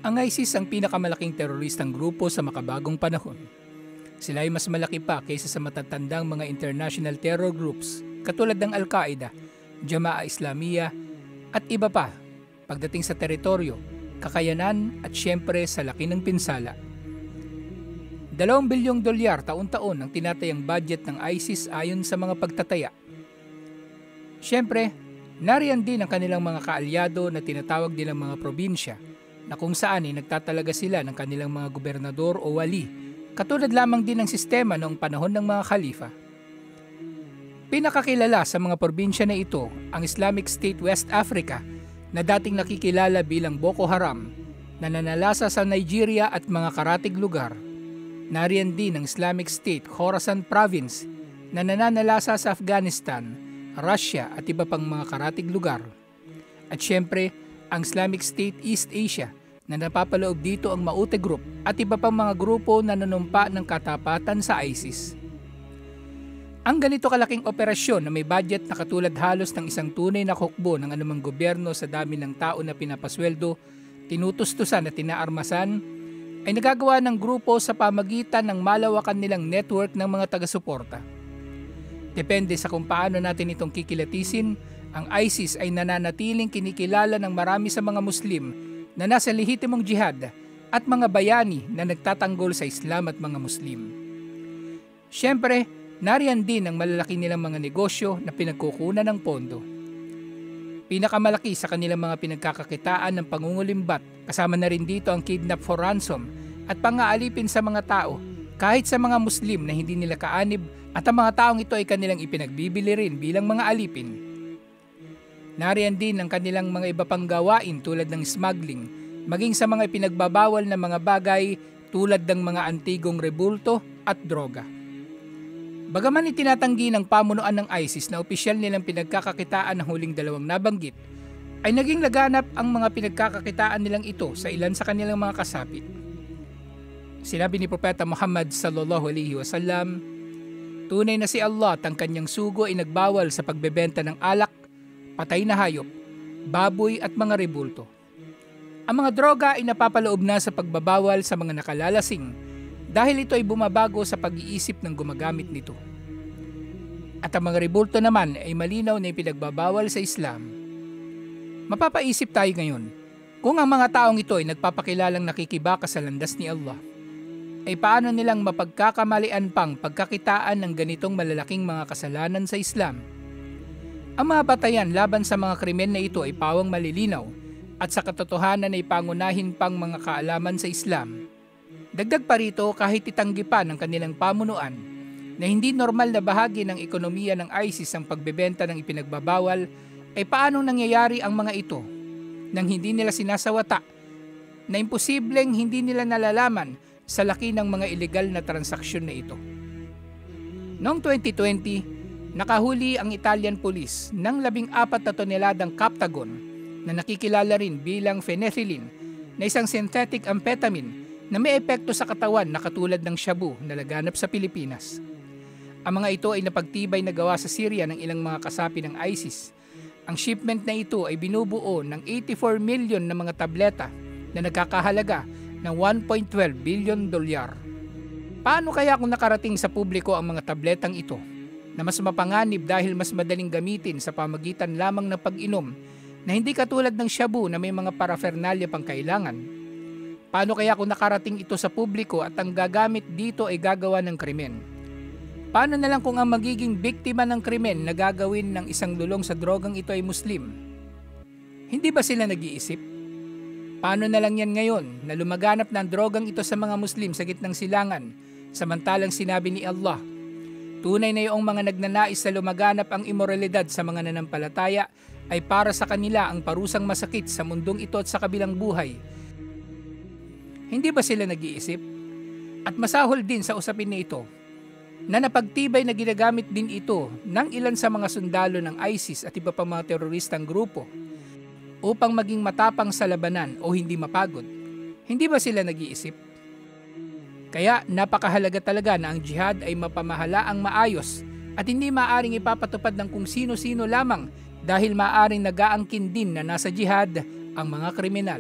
Ang ISIS ang pinakamalaking teroristang grupo sa makabagong panahon. Sila ay mas malaki pa kaysa sa matatandang mga international terror groups katulad ng Al-Qaeda, Jamaah Islamiyah at iba pa pagdating sa teritoryo, kakayanan at syempre sa laki ng pinsala. $2 bilyong taon-taon ang tinatayang budget ng ISIS ayon sa mga pagtataya. Syempre, nariyan din ang kanilang mga kaalyado na tinatawag nilang mga probinsya na kung saan ay nagtatalaga sila ng kanilang mga gobernador o wali, katulad lamang din ng sistema noong panahon ng mga khalifa. Pinakakilala sa mga probinsya na ito ang Islamic State West Africa na dating nakikilala bilang Boko Haram na nanalasa sa Nigeria at mga karatig lugar. Nariyan din ang Islamic State Khorasan Province na nananalasa sa Afghanistan, Russia at iba pang mga karatig lugar. At syempre, ang Islamic State East Asia na napapaloob dito ang Maute Group at iba pang mga grupo na nanumpa ng katapatan sa ISIS. Ang ganito kalaking operasyon na may budget na katulad halos ng isang tunay na hukbo ng anumang gobyerno sa dami ng tao na pinapasweldo, tinutustusan at tinaarmasan, ay nagagawa ng grupo sa pamagitan ng malawakan nilang network ng mga taga-suporta. Depende sa kung paano natin itong kikilatisin, ang ISIS ay nananatiling kinikilala ng marami sa mga Muslim na nasa lehitimong jihad at mga bayani na nagtatanggol sa Islam at mga Muslim. Siyempre, nariyan din ang malalaki nilang mga negosyo na pinagkukunan ng pondo. Pinakamalaki sa kanilang mga pinagkakakitaan ng pangungulimbat, kasama na rin dito ang kidnap for ransom at pang-aalipin sa mga tao kahit sa mga Muslim na hindi nila kaanib at ang mga taong ito ay kanilang ipinagbibili rin bilang mga alipin. Nariyan din ang kanilang mga iba pang gawain tulad ng smuggling, maging sa mga ipinagbabawal na mga bagay tulad ng mga antigong rebulto at droga. Bagaman itinatanggi ng pamunuan ng ISIS na opisyal nilang pinagkakakitaan ng huling dalawang nabanggit, ay naging laganap ang mga pinagkakakitaan nilang ito sa ilan sa kanilang mga kasapit. Sinabi ni Propeta Muhammad sallallahu alaihi wasallam, tunay na si Allah at ang kanyang sugo ay nagbawal sa pagbebenta ng alak, patay na hayop, baboy at mga rebulto. Ang mga droga ay napapaloob na sa pagbabawal sa mga nakalalasing dahil ito ay bumabago sa pag-iisip ng gumagamit nito. At ang mga rebulto naman ay malinaw na ipinagbabawal sa Islam. Mapapaisip tayo ngayon, kung ang mga taong ito ay nagpapakilalang nakikibaka sa landas ni Allah, ay paano nilang mapagkakamalian pang pagkakitaan ng ganitong malalaking mga kasalanan sa Islam? Ang mga batayan laban sa mga krimen na ito ay pawang malilinaw at sa katotohanan ay pangunahin pang mga kaalaman sa Islam. Dagdag pa rito kahit itanggi pa ng kanilang pamunuan na hindi normal na bahagi ng ekonomiya ng ISIS ang pagbebenta ng ipinagbabawal, ay paano nangyayari ang mga ito nang hindi nila sinasawata na imposibleng hindi nila nalalaman sa laki ng mga ilegal na transaksyon na ito. Noong 2020, nakahuli ang Italian police ng 14 na toneladang Captagon na nakikilala rin bilang phenethylline na isang synthetic amphetamine na may epekto sa katawan na katulad ng shabu na laganap sa Pilipinas. Ang mga ito ay napagtibay na gawa sa Syria ng ilang mga kasapi ng ISIS. Ang shipment na ito ay binubuo ng 84 million na mga tableta na nagkakahalaga ng $1.12 billion. Paano kaya kung nakarating sa publiko ang mga tabletang ito na mas mapanganib dahil mas madaling gamitin sa pamagitan lamang ng pag-inom na hindi katulad ng shabu na may mga paraphernalia pang kailangan? Paano kaya kung nakarating ito sa publiko at ang gagamit dito ay gagawa ng krimen? Paano na lang kung ang magiging biktima ng krimen na gagawin ng isang lulong sa drogang ito ay Muslim? Hindi ba sila nag-iisip? Paano na lang yan ngayon na lumaganap ng drogang ito sa mga Muslim sa gitnang silangan, samantalang sinabi ni Allah, tunay na iyong mga nagnanais na lumaganap ang imoralidad sa mga nanampalataya ay para sa kanila ang parusang masakit sa mundong ito at sa kabilang buhay. Hindi ba sila nag-iisip? At masahol din sa usapin na ito, na napagtibay na ginagamit din ito ng ilan sa mga sundalo ng ISIS at iba pang mga teroristang grupo upang maging matapang sa labanan o hindi mapagod. Hindi ba sila nag-iisip? Kaya napakahalaga talaga na ang jihad ay mapamahalaang maayos at hindi maaring ipapatupad ng kung sino-sino lamang dahil maaring nag-aangkin din na nasa jihad ang mga kriminal.